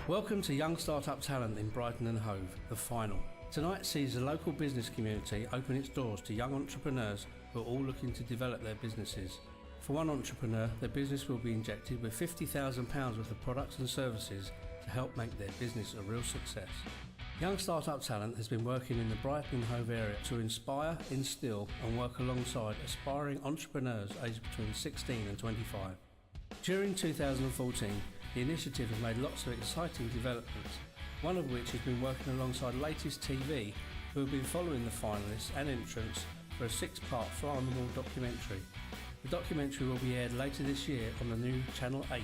Welcome to Young Startup Talent in Brighton and Hove, the final. Tonight sees the local business community open its doors to young entrepreneurs who are all looking to develop their businesses. For one entrepreneur, their business will be injected with £50,000 worth of products and services to help make their business a real success. Young Startup Talent has been working in the Brighton and Hove area to inspire, instill and work alongside aspiring entrepreneurs aged between 16 and 25. During 2014, the initiative has made lots of exciting developments, one of which has been working alongside Latest TV, who have been following the finalists and entrants for a 6-part fly-on-the-wall documentary. The documentary will be aired later this year on the new Channel 8.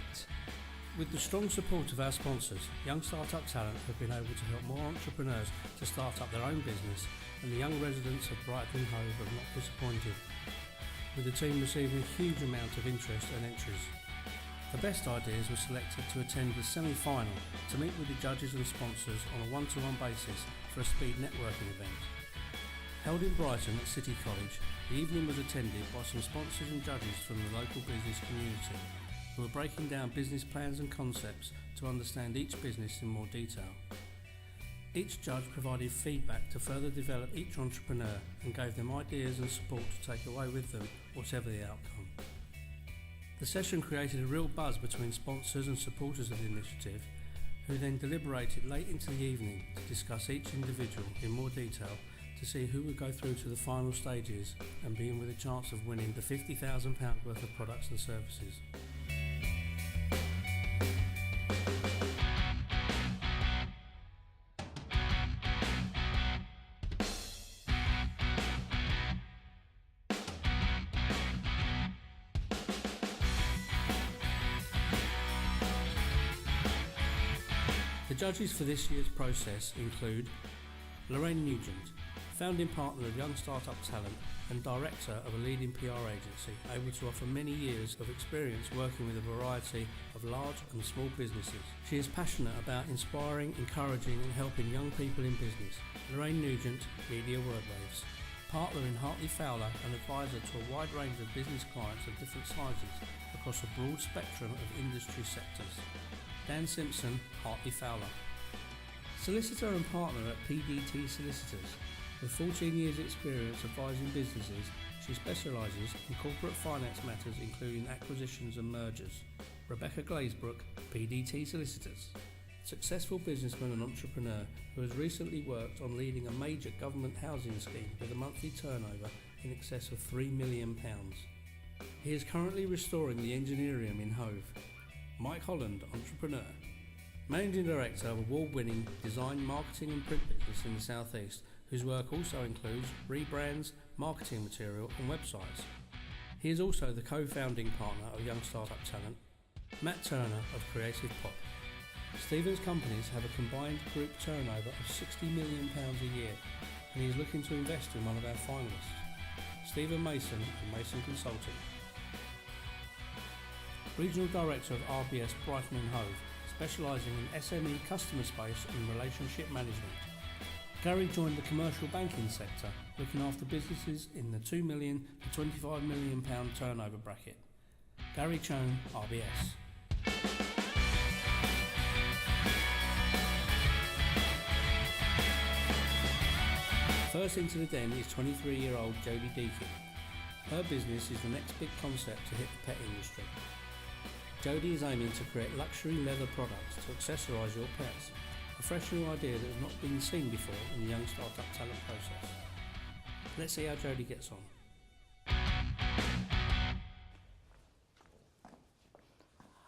With the strong support of our sponsors, Young Startup Talent have been able to help more entrepreneurs to start up their own business, and the young residents of Brighton and Hove have not disappointed, with the team receiving a huge amount of interest and entries. The best ideas were selected to attend the semi-final to meet with the judges and sponsors on a one-to-one basis for a speed networking event. Held in Brighton at City College, the evening was attended by some sponsors and judges from the local business community, who were breaking down business plans and concepts to understand each business in more detail. Each judge provided feedback to further develop each entrepreneur and gave them ideas and support to take away with them, whatever the outcome. The session created a real buzz between sponsors and supporters of the initiative, who then deliberated late into the evening to discuss each individual in more detail to see who would go through to the final stages and be in with a chance of winning the £50,000 worth of products and services. The judges for this year's process include Lorraine Nugent, founding partner of Young Startup Talent and director of a leading PR agency, able to offer many years of experience working with a variety of large and small businesses. She is passionate about inspiring, encouraging and helping young people in business. Lorraine Nugent, Media Wordwaves. Partner in Hartley Fowler and advisor to a wide range of business clients of different sizes across a broad spectrum of industry sectors. Dan Simpson, Hartley Fowler. Solicitor and partner at PDT Solicitors. With 14 years experience advising businesses, she specialises in corporate finance matters including acquisitions and mergers. Rebecca Glazebrook, PDT Solicitors. Successful businessman and entrepreneur who has recently worked on leading a major government housing scheme with a monthly turnover in excess of £3 million. He is currently restoring the Engineerium in Hove. Mike Holland, entrepreneur. Managing Director of award-winning design, marketing and print business in the South East, whose work also includes rebrands, marketing material and websites. He is also the co-founding partner of Young Startup Talent. Matt Turner of Creative Pop. Stephen's companies have a combined group turnover of £60 million a year, and he is looking to invest in one of our finalists. Stephen Mason of Mason Consulting. Regional Director of RBS Brighton and Hove, specialising in SME customer space and relationship management. Gary joined the commercial banking sector, looking after businesses in the £2 million to £25 million turnover bracket. Gary Chone, RBS. First into the den is 23-year-old Jody Deakin. Her business is the next big concept to hit the pet industry. Jody is aiming to create luxury leather products to accessorise your pets, a fresh new idea that has not been seen before in the Young Startup Talent process. Let's see how Jody gets on.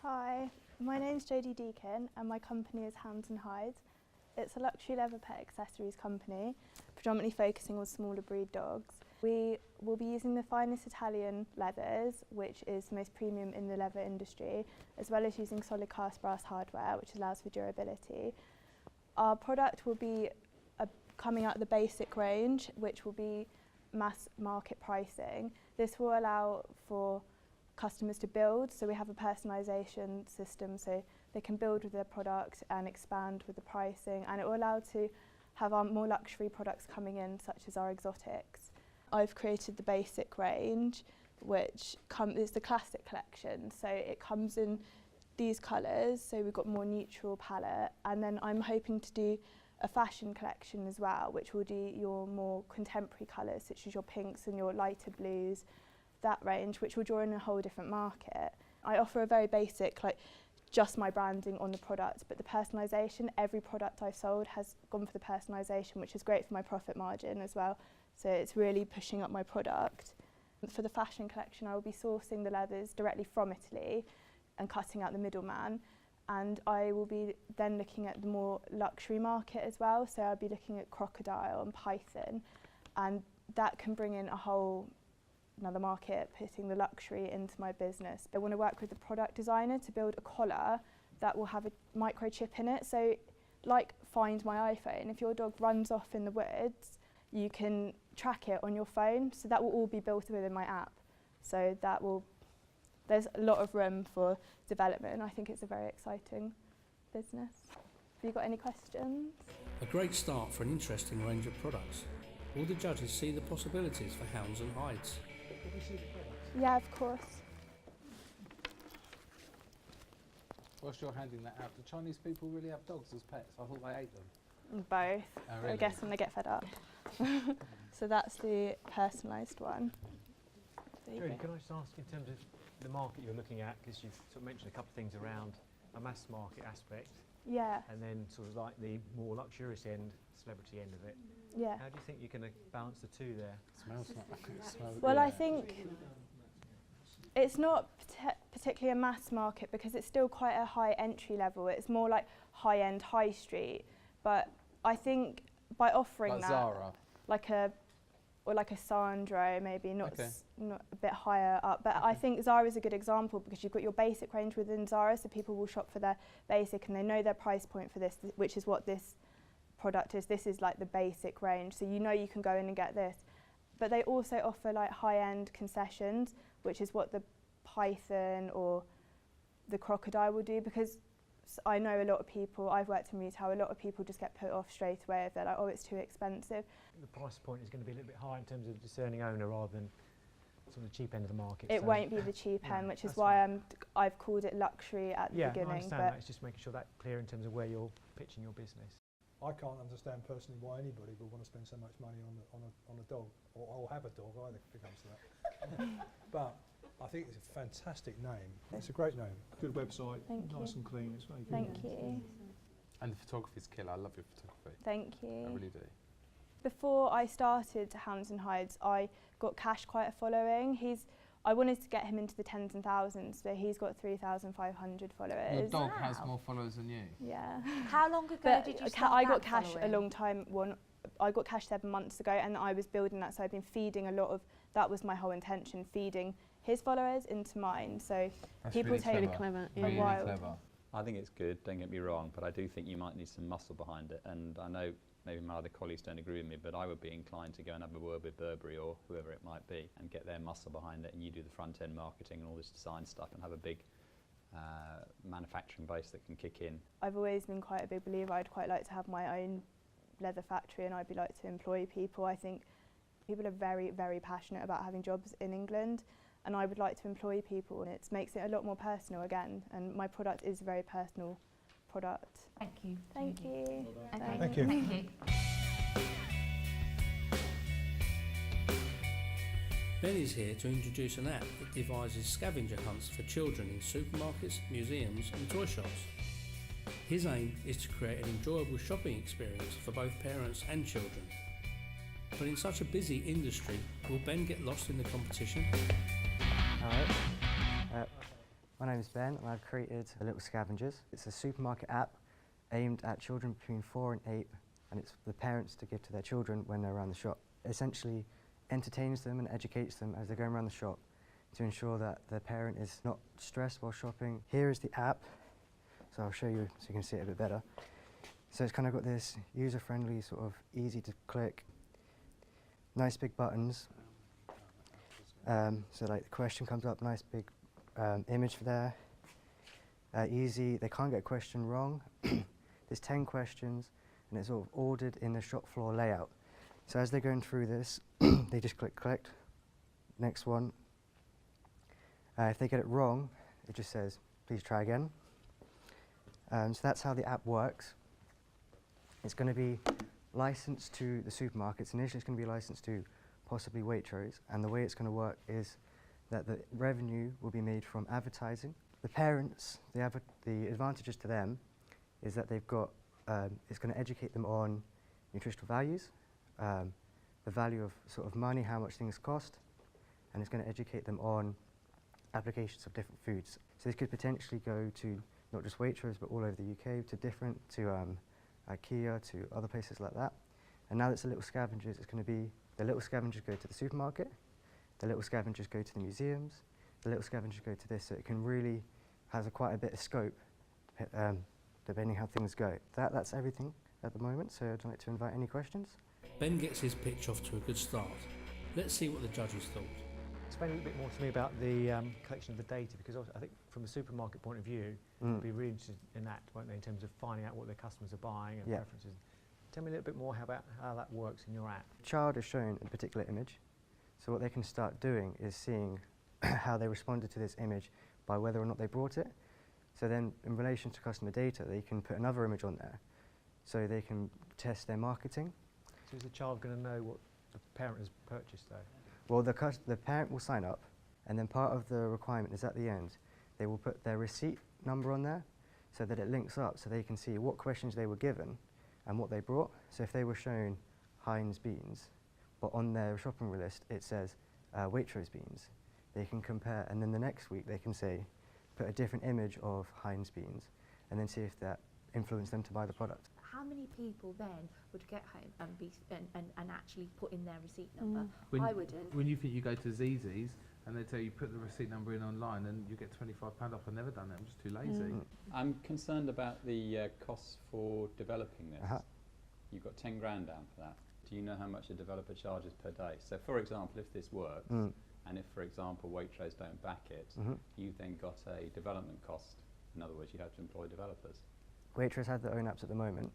Hi, my name's Jody Deakin and my company is Hands and Hides. It's a luxury leather pet accessories company, predominantly focusing on smaller breed dogs. We will be using the finest Italian leathers, which is the most premium in the leather industry, as well as using solid cast brass hardware, which allows for durability. Our product will be coming out of the basic range, which will be mass market pricing. This will allow for customers to build, so we have a personalisation system so they can build with their product and expand with the pricing, and it will allow to have our more luxury products coming in, such as our exotics. I've created the basic range, which is the classic collection, so it comes in these colours, so we've got more neutral palette, and then I'm hoping to do a fashion collection as well, which will do your more contemporary colours, such as your pinks and your lighter blues, that range, which will draw in a whole different market. I offer a very basic, like, just my branding on the product, but the personalisation, every product I've sold has gone for the personalisation, which is great for my profit margin as well. So it's really pushing up my product. For the fashion collection, I will be sourcing the leathers directly from Italy and cutting out the middleman. And I will be then looking at the more luxury market as well. So I'll be looking at crocodile and python, and that can bring in a whole another market, putting the luxury into my business. I want to work with the product designer to build a collar that will have a microchip in it. So like Find My iPhone, if your dog runs off in the woods, you can track it on your phone. So that will all be built within my app. So there's a lot of room for development. I think it's a very exciting business. Have you got any questions? A great start for an interesting range of products. Will the judges see the possibilities for hounds and hides? Yeah, of course. Whilst you're handing that out, do Chinese people really have dogs as pets? I thought they ate them. Both. Oh, really? I guess when they get fed up. So that's the personalised one. There you Jody, go. can I just ask in terms of the market you're looking at, because you've sort of mentioned a couple of things around a mass market aspect Yeah, and then sort of like the more luxurious end, celebrity end of it. yeah. How do you think you're going to balance the two there? Well, I think it's not particularly a mass market because it's still quite a high entry level. It's more like high-end high street. But I think by offering Like that, Zara. like a Sandro, maybe not Okay. not a bit higher up. But I think Zara is a good example because you've got your basic range within Zara, so people will shop for their basic and they know their price point for this, which is what this product is. This is like the basic range, so you know you can go in and get this. But they also offer like high-end concessions, which is what the python or the crocodile will do, because I know a lot of people, I've worked in retail, a lot of people just get put off straight away if they're like, oh, it's too expensive. The price point is going to be a little bit higher in terms of discerning owner rather than sort of the cheap end of the market. It so won't be the cheap No, end, which is that's why I've called it luxury at the yeah, I beginning. understand But that. It's just making sure that's clear in terms of where you're pitching your business. I can't understand personally why anybody would want to spend so much money on a dog, or have a dog either if it comes to that. But I think it's a fantastic name. It's a great name. Good website, Thank nice you. and clean. It's very good. Thank you. And the photography's killer. I love your photography. Thank I you. really do. Before I started Hounds and Hides, I got Cash quite a following. I wanted to get him into the tens and thousands, but he's got 3,500 followers. Your dog has Wow. more followers than you. Yeah. How long ago But did you start I got that Cash following? a long time. I got Cash 7 months ago, and I was building that. So I've been feeding a lot of. That was my whole intention, feeding his followers into mine. So That's people really take clever. clever. Really while. clever. I think it's good, don't get me wrong, but I do think you might need some muscle behind it. And I know maybe my other colleagues don't agree with me, but I would be inclined to go and have a word with Burberry or whoever it might be and get their muscle behind it, and you do the front-end marketing and all this design stuff and have a big manufacturing base that can kick in. I've always been quite a big believer. I'd quite like to have my own leather factory, and I'd be like to employ people. I think people are very, very passionate about having jobs in England, and I would like to employ people, and it makes it a lot more personal again, and my product is a very personal product. Thank you. Thank Jody. you. Okay. Thank you. Thank you. Ben is here to introduce an app that devises scavenger hunts for children in supermarkets, museums and toy shops. His aim is to create an enjoyable shopping experience for both parents and children. But in such a busy industry, will Ben get lost in the competition? Hello, my name is Ben and I've created a Little Scavengers. It's a supermarket app aimed at children between 4 and 8, and it's for the parents to give to their children when they're around the shop. It essentially entertains them and educates them as they're going around the shop to ensure that the parent is not stressed while shopping. Here is the app, so I'll show you so you can see it a bit better. So it's kind of got this user-friendly, sort of easy to click, nice big buttons. So like the question comes up, nice big image for there. Easy, they can't get a question wrong. There's 10 questions and it's sort of ordered in the shop floor layout. So as they're going through this, they just click collect, next one. If they get it wrong, it just says, please try again. So that's how the app works. It's going to be licensed to the supermarkets. Initially it's going to be licensed to possibly Waitrose, and the way it's going to work is that the revenue will be made from advertising. The parents, the advantages to them is that they've got, it's going to educate them on nutritional values, the value of sort of money, how much things cost, and it's going to educate them on applications of different foods. So this could potentially go to not just Waitrose but all over the UK, to IKEA, to other places like that. And now that's the little scavengers, it's going to be the little scavengers go to the supermarket, the little scavengers go to the museums, the little scavengers go to this, so it can really has quite a bit of scope depending how things go. That's everything at the moment, so I'd like to invite any questions. Ben gets his pitch off to a good start. Let's see what the judges thought. Explain a little bit more to me about the collection of the data, because I think from a supermarket point of view, they'd be really interested in that, won't they, in terms of finding out what their customers are buying and preferences. Tell me a little bit more about how that works in your app. The child is shown a particular image, so what they can start doing is seeing how they responded to this image by whether or not they brought it. So then in relation to customer data, they can put another image on there, so they can test their marketing. So is the child going to know what the parent has purchased though? Well, the parent will sign up, and then part of the requirement is at the end, they will put their receipt number on there so that it links up, so they can see what questions they were given and what they brought. So if they were shown Heinz beans, but on their shopping list it says Waitrose beans, they can compare, and then the next week they can say, put a different image of Heinz beans, and then see if that influenced them to buy the product. How many people then would get home and actually put in their receipt number? When I wouldn't. When you think you go to Zzz's and they tell you put the receipt number in online and you get £25 off, I've never done that, I'm just too lazy. I'm concerned about the costs for developing this. You've got 10 grand down for that. Do you know how much a developer charges per day? So for example, if this works, and if for example Waitrose don't back it, you've then got a development cost. In other words, you have to employ developers. Waitrose have their own apps at the moment,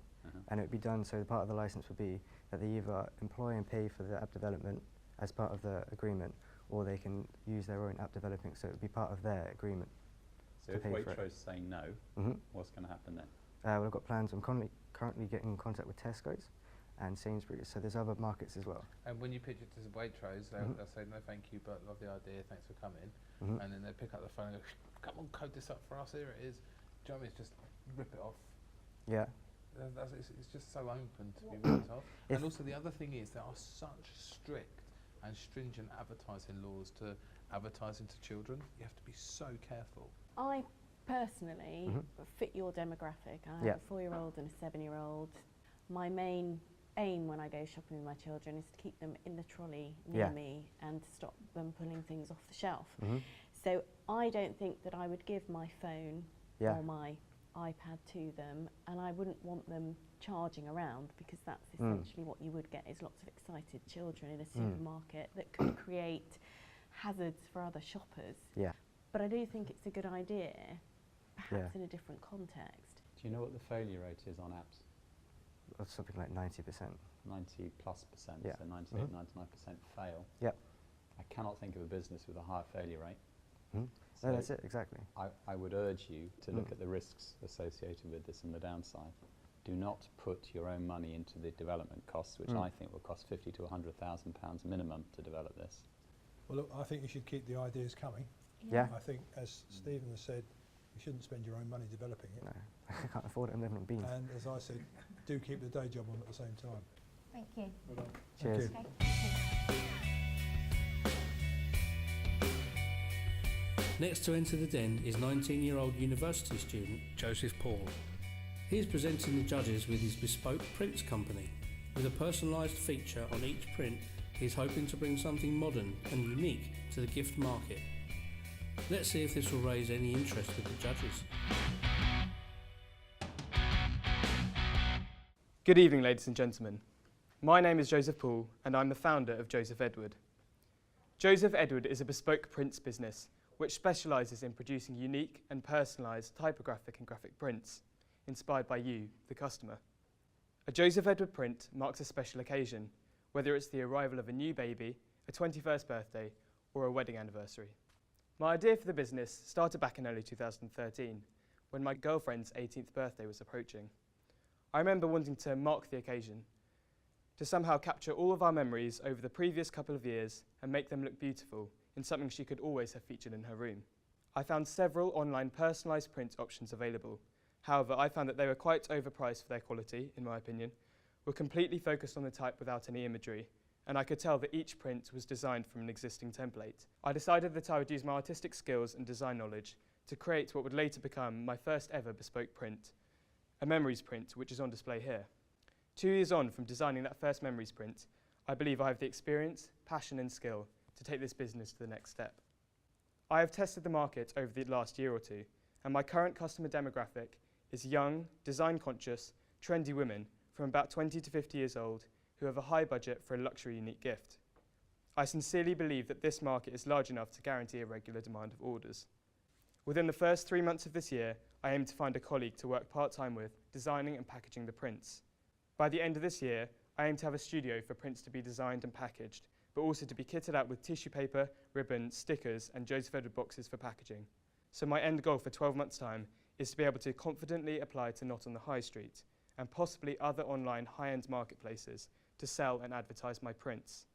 and it would be done, so part of the license would be that they either employ and pay for the app development as part of the agreement, or they can use their own app developing, so it would be part of their agreement. So if Waitrose say no, what's going to happen then? Well, I've got plans. I'm currently getting in contact with Tesco's and Sainsbury's, so there's other markets as well. And when you pitch it to Waitrose, they'll say, no thank you, but love the idea, thanks for coming. And then they pick up the phone and go, come on, code this up for us, here it is. Do you know what I mean? It's just rip it off. Yeah. It's just so open to be ripped off. And also the other thing is there are such strict and stringent advertising laws to advertising to children. You have to be so careful. I personally fit your demographic. I have a 4-year-old and a 7-year-old. My main aim when I go shopping with my children is to keep them in the trolley near me and to stop them pulling things off the shelf. So I don't think that I would give my phone or my iPad to them, and I wouldn't want them charging around, because that's essentially what you would get, is lots of excited children in a supermarket that could create hazards for other shoppers. But I do think it's a good idea, perhaps in a different context. Do you know what the failure rate is on apps? Something like 90%. 90+%, so 98, 99% fail. I cannot think of a business with a higher failure rate. So that's it, exactly. I would urge you to look at the risks associated with this and the downside. Do not put your own money into the development costs, which I think will cost £50,000 to £100,000 minimum to develop this. Well, look, I think you should keep the ideas coming. Yeah. I think, as Stephen has said, you shouldn't spend your own money developing it. No, I can't afford it. I'm living on beans. And as I said, do keep the day job on at the same time. Thank you. Well done. Cheers. Thank you. Next to enter the den is 19-year-old university student Joseph Paul. He is presenting the judges with his bespoke prints company. With a personalised feature on each print, he is hoping to bring something modern and unique to the gift market. Let's see if this will raise any interest with the judges. Good evening, ladies and gentlemen. My name is Joseph Paul, and I'm the founder of Joseph Edward. Joseph Edward is a bespoke prints business which specialises in producing unique and personalised typographic and graphic prints, inspired by you, the customer. A Joseph Edward print marks a special occasion, whether it's the arrival of a new baby, a 21st birthday, or a wedding anniversary. My idea for the business started back in early 2013, when my girlfriend's 18th birthday was approaching. I remember wanting to mark the occasion, to somehow capture all of our memories over the previous couple of years and make them look beautiful in something she could always have featured in her room. I found several online personalised print options available. However, I found that they were quite overpriced for their quality, in my opinion, were completely focused on the type without any imagery, and I could tell that each print was designed from an existing template. I decided that I would use my artistic skills and design knowledge to create what would later become my first ever bespoke print, a memories print which is on display here. 2 years on from designing that first memories print, I believe I have the experience, passion and skill to take this business to the next step. I have tested the market over the last year or two, and my current customer demographic is young, design-conscious, trendy women from about 20 to 50 years old who have a high budget for a luxury unique gift. I sincerely believe that this market is large enough to guarantee a regular demand of orders. Within the first 3 months of this year, I aim to find a colleague to work part-time with, designing and packaging the prints. By the end of this year, I aim to have a studio for prints to be designed and packaged, but also to be kitted out with tissue paper, ribbon, stickers and Joseph Edward boxes for packaging. So my end goal for 12 months' time is to be able to confidently apply to Not on the High Street and possibly other online high-end marketplaces to sell and advertise my prints.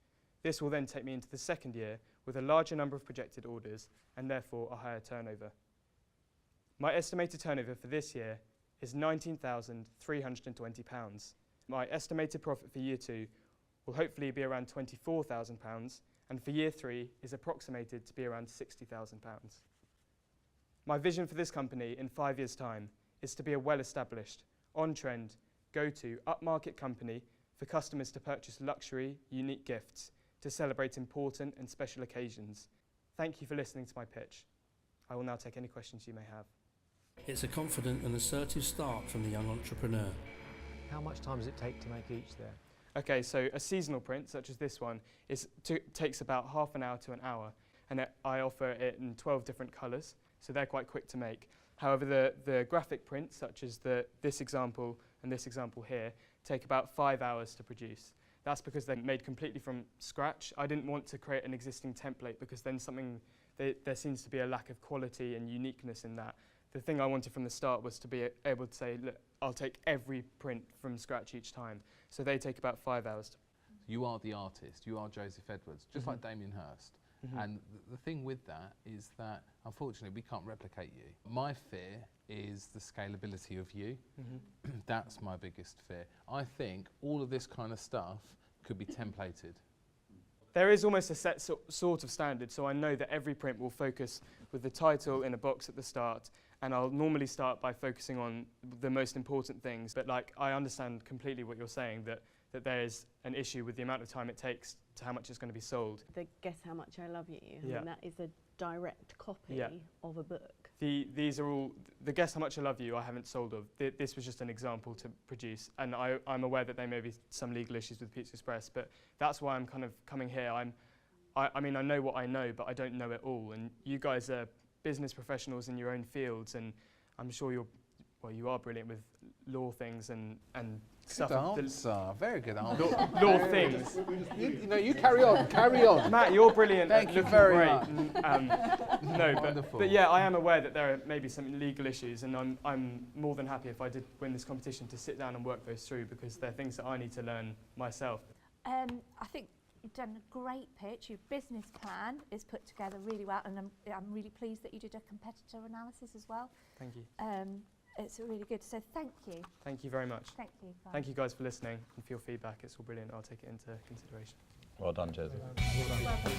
This will then take me into the second year with a larger number of projected orders and therefore a higher turnover. My estimated turnover for this year is £19,320. My estimated profit for year 2 will hopefully be around £24,000 and for year 3 is approximated to be around £60,000. My vision for this company in 5 years' time is to be a well-established, on-trend, go-to, upmarket company for customers to purchase luxury, unique gifts to celebrate important and special occasions. Thank you for listening to my pitch. I will now take any questions you may have. It's a confident and assertive start from the young entrepreneur. How much time does it take to make each there? Okay, so a seasonal print, such as this one, takes about half an hour to an hour, and I offer it in 12 different colours, so they're quite quick to make. However, the graphic prints, such as this example and this example here, take about 5 hours to produce. That's because they're made completely from scratch. I didn't want to create an existing template because then there seems to be a lack of quality and uniqueness in that. The thing I wanted from the start was to be able to say, look, I'll take every print from scratch each time. So they take about 5 hours. You are the artist, you are Joseph Edwards, just like Damien Hirst. And the thing with that is that, unfortunately, we can't replicate you. My fear is the scalability of you. That's my biggest fear. I think all of this kind of stuff could be templated. There is almost a set sort of standard, so I know that every print will focus with the title in a box at the start, and I'll normally start by focusing on the most important things. But I understand completely what you're saying, that there is an issue with the amount of time it takes to how much it's going to be sold. The Guess How Much I Love You, I mean, that is a direct copy of a book. These are all, the Guess How Much I Love You I haven't sold of. This was just an example to produce, and I'm aware that there may be some legal issues with Pizza Express, but that's why I'm kind of coming here. I mean, I know what I know, but I don't know it all, and you guys are business professionals in your own fields, and I'm sure you are brilliant with law things and stuff. Good answer. Very good answer. Law things. You carry on, carry on. Matt, you're brilliant. Thank you very much. But yeah, I am aware that there are maybe some legal issues, and I'm more than happy if I did win this competition to sit down and work those through, because they're things that I need to learn myself. I think you've done a great pitch. Your business plan is put together really well, and I'm really pleased that you did a competitor analysis as well. Thank you. It's really good, so thank you. Thank you very much. Thank you. Bye. Thank you guys for listening and for your feedback. It's all brilliant. I'll take it into consideration. Well done, Joseph. Well done.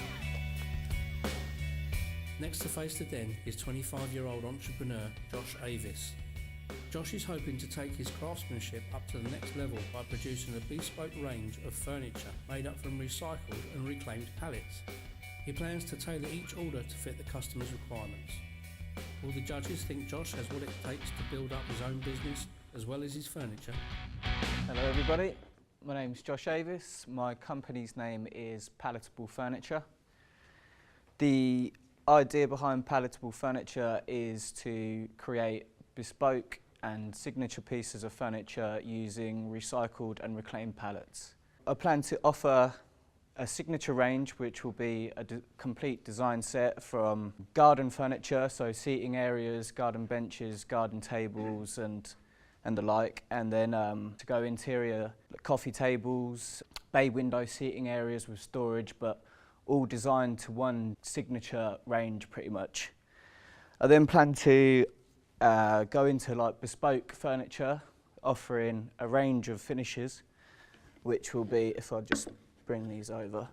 Next to face the den is 25-year-old entrepreneur Josh Avis. Josh is hoping to take his craftsmanship up to the next level by producing a bespoke range of furniture made up from recycled and reclaimed pallets. He plans to tailor each order to fit the customer's requirements. Will the judges think Josh has what it takes to build up his own business as well as his furniture? Hello everybody, my name's Josh Avis. My company's name is Palatable Furniture. The idea behind Palatable Furniture is to create bespoke and signature pieces of furniture using recycled and reclaimed pallets. I plan to offer a signature range, which will be a complete design set from garden furniture, so seating areas, garden benches, garden tables and the like, and then to go interior, coffee tables, bay window seating areas with storage, but all designed to one signature range pretty much. I then plan to go into like bespoke furniture, offering a range of finishes, which will be, if I just bring these over,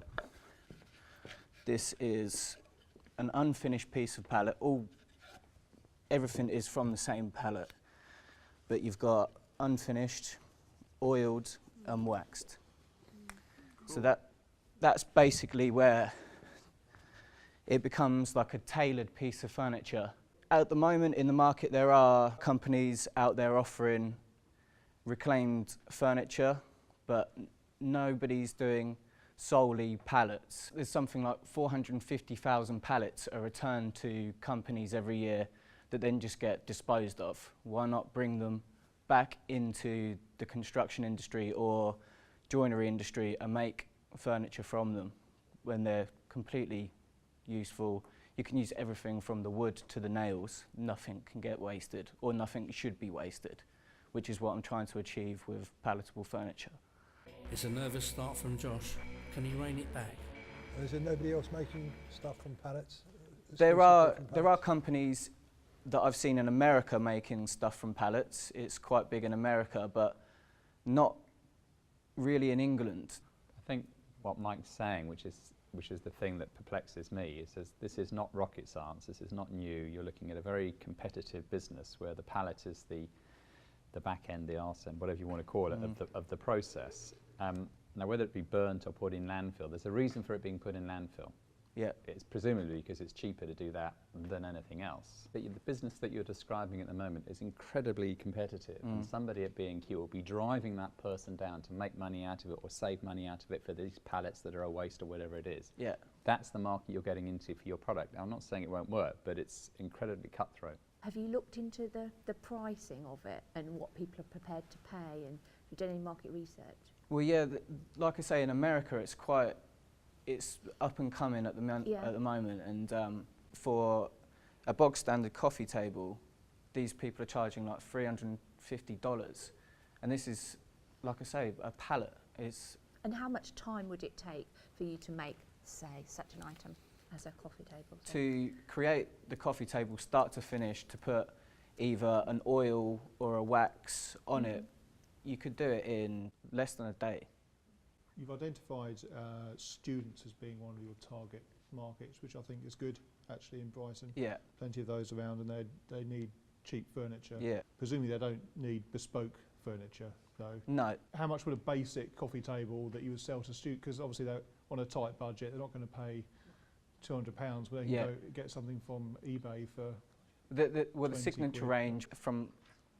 this is an unfinished piece of pallet. Everything is from the same pallet, but you've got unfinished, oiled and waxed. So that's basically where it becomes like a tailored piece of furniture. At the moment in the market there are companies out there offering reclaimed furniture, but nobody's doing solely pallets. There's something like 450,000 pallets are returned to companies every year that then just get disposed of. Why not bring them back into the construction industry or joinery industry and make furniture from them when they're completely useful? You can use everything from the wood to the nails. Nothing can get wasted, or nothing should be wasted, which is what I'm trying to achieve with palatable furniture. It's a nervous start from Josh. Can he rein it back? Is there nobody else making stuff from pallets? There are companies that I've seen in America making stuff from pallets. It's quite big in America, but not really in England. I think what Mike's saying, which is the thing that perplexes me, is this is not rocket science, this is not new. You're looking at a very competitive business where the pallet is the back end, the arse end, whatever you want to call it, of the process. Now, whether it be burnt or put in landfill, there's a reason for it being put in landfill. Yeah. It's presumably because it's cheaper to do that than anything else. But the business that you're describing at the moment is incredibly competitive, and somebody at B&Q will be driving that person down to make money out of it or save money out of it for these pallets that are a waste or whatever it is. Yeah. That's the market you're getting into for your product. Now, I'm not saying it won't work, but it's incredibly cutthroat. Have you looked into the pricing of it and what people are prepared to pay, and have you done any market research? Well, yeah, like I say, in America it's up and coming at the moment, and for a bog standard coffee table, these people are charging like $350, and this is, like I say, a pallet. And how much time would it take for you to make, say, such an item as a coffee table? To create the coffee table, start to finish, to put either an oil or a wax on it, you could do it in less than a day. You've identified students as being one of your target markets, which I think is good, actually, in Brighton. Yeah. Plenty of those around, and they need cheap furniture. Yeah. Presumably they don't need bespoke furniture, though. No. How much would a basic coffee table that you would sell to students, because obviously they're on a tight budget, they're not going to pay £200, but they can go get something from eBay for the signature range from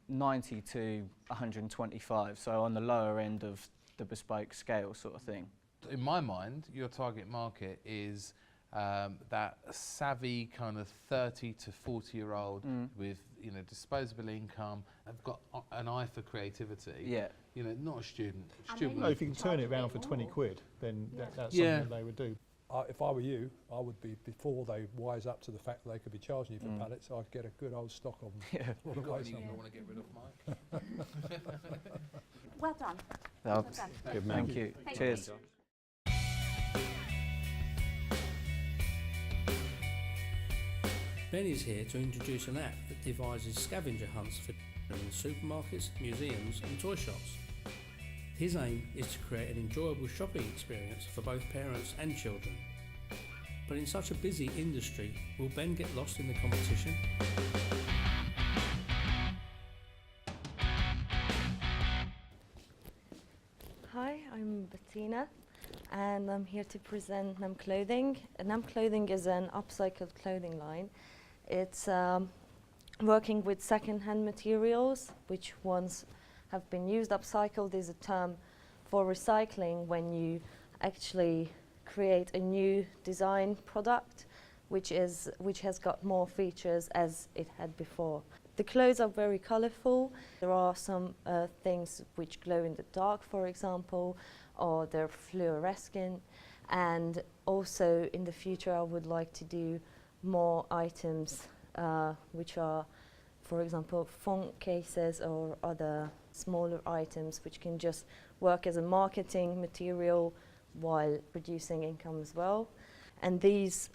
90 to 125, so on the lower end of the bespoke scale sort of thing. In my mind, your target market is that savvy kind of 30 to 40-year-old with disposable income, have got an eye for creativity. Yeah. Not a student. No, if you can turn it around for 20 quid, then that's something that they would do. If I were you, I would be, before they wise up to the fact that they could be charging you for pallets, I'd get a good old stock of them. Yeah. I want to get rid of mine. Well done. Well done. Good man. Thank you. Cheers. Ben is here to introduce an app that devises scavenger hunts for in supermarkets, museums and toy shops. His aim is to create an enjoyable shopping experience for both parents and children. But in such a busy industry, will Ben get lost in the competition? Hi, I'm Bettina, and I'm here to present NAM Clothing. NAM Clothing is an upcycled clothing line. It's working with second-hand materials, which once have been used. Upcycled is a term for recycling when you actually create a new design product which has got more features as it had before. The clothes are very colourful. There are some things which glow in the dark, for example, or they're fluorescent, And also in the future I would like to do more items which are, for example, phone cases or other smaller items which can just work as a marketing material while producing income as well. And these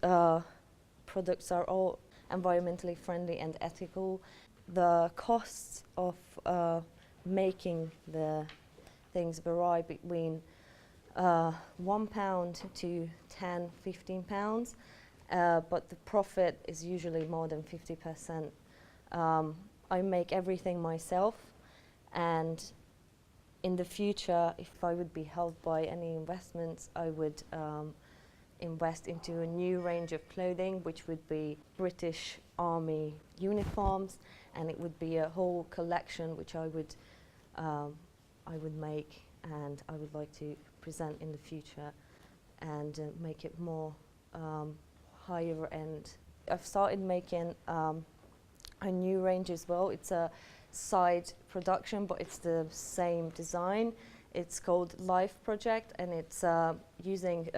products are all environmentally friendly and ethical. The costs of making the things vary between £1 to £10–15, but the profit is usually more than 50%. I make everything myself, and in the future, if I would be helped by any investments, I would invest into a new range of clothing, which would be British Army uniforms, and it would be a whole collection which I would make, and I would like to present in the future and make it more higher end. I've started making a new range as well. It's a side production, but it's the same design. It's called Life Project, and it's using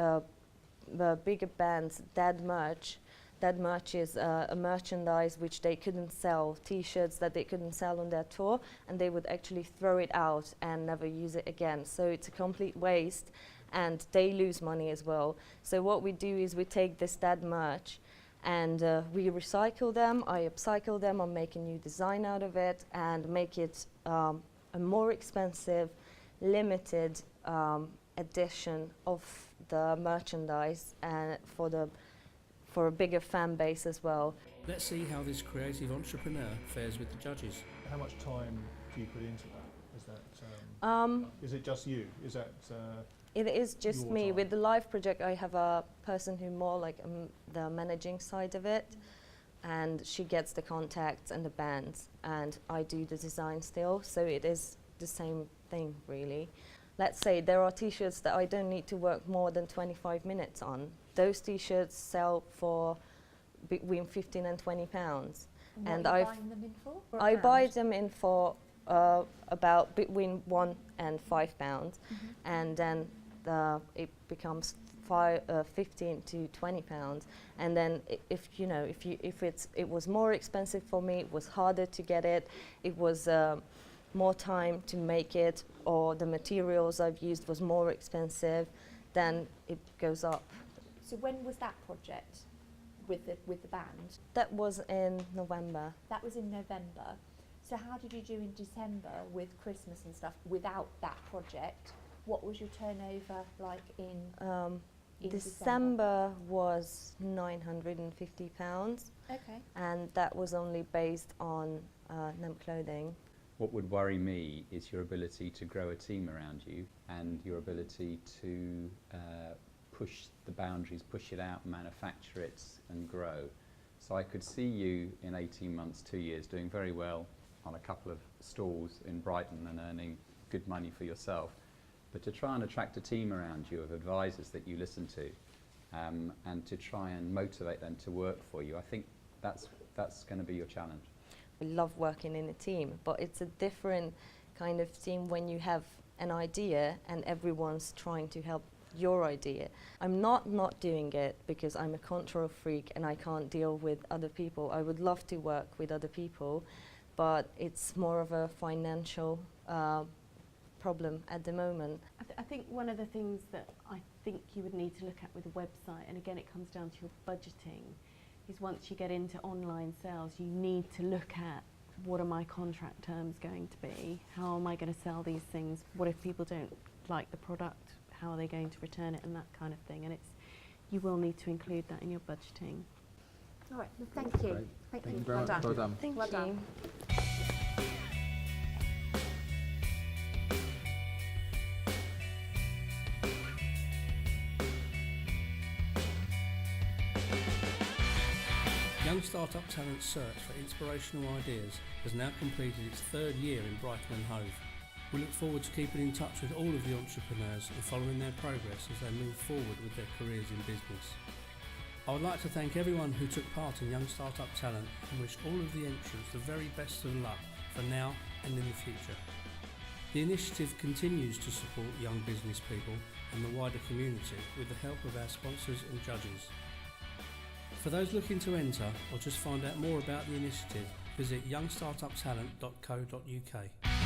the bigger band's dead merch. Dead merch is a merchandise which they couldn't sell, T-shirts that they couldn't sell on their tour, and they would actually throw it out and never use it again. So it's a complete waste, and they lose money as well. So what we do is we take this dead merch and we recycle them, I upcycle them, I make a new design out of it and make it a more expensive, limited edition of the merchandise for a bigger fan base as well. Let's see how this creative entrepreneur fares with the judges. How much time do you put into that? Is that is it just you? Is that it is just me. time? With the Live project, I have a person who more like the managing side of it, and she gets the contacts and the bands, and I do the design still. So it is the same thing, really. Let's say there are T-shirts that I don't need to work more than 25 minutes on. Those T-shirts sell for between 15 and 20 pounds. And what are you buying them in for? I buy them in for about between £1 and £5, and then it becomes 15 to 20 pounds. And then if it was more expensive for me, it was harder to get it. It was more time to make it, or the materials I've used was more expensive, then it goes up. So when was that project with the band? That was in November. That was in November. So how did you do in December with Christmas and stuff without that project? What was your turnover like in December was £950. Okay. And that was only based on NEM clothing. What would worry me is your ability to grow a team around you and your ability to push the boundaries, push it out, manufacture it and grow. So I could see you in 18 months, 2 years, doing very well on a couple of stalls in Brighton and earning good money for yourself. But to try and attract a team around you of advisors that you listen to and to try and motivate them to work for you, I think that's going to be your challenge. I love working in a team, but it's a different kind of team when you have an idea and everyone's trying to help your idea. I'm not doing it because I'm a control freak and I can't deal with other people. I would love to work with other people, but it's more of a financial problem at the moment. I think one of the things that I think you would need to look at with a website, and again it comes down to your budgeting, is once you get into online sales, you need to look at what are my contract terms going to be? How am I going to sell these things? What if people don't like the product? How are they going to return it, and that kind of thing? And you will need to include that in your budgeting. All right, well, thank you. Thank you very much. Well done. Thank Well you. done. Young Startup Talent's search for inspirational ideas has now completed its 3rd year in Brighton and Hove. We look forward to keeping in touch with all of the entrepreneurs and following their progress as they move forward with their careers in business. I would like to thank everyone who took part in Young Startup Talent and wish all of the entrants the very best of luck for now and in the future. The initiative continues to support young business people and the wider community with the help of our sponsors and judges. For those looking to enter or just find out more about the initiative, visit youngstartuptalent.co.uk.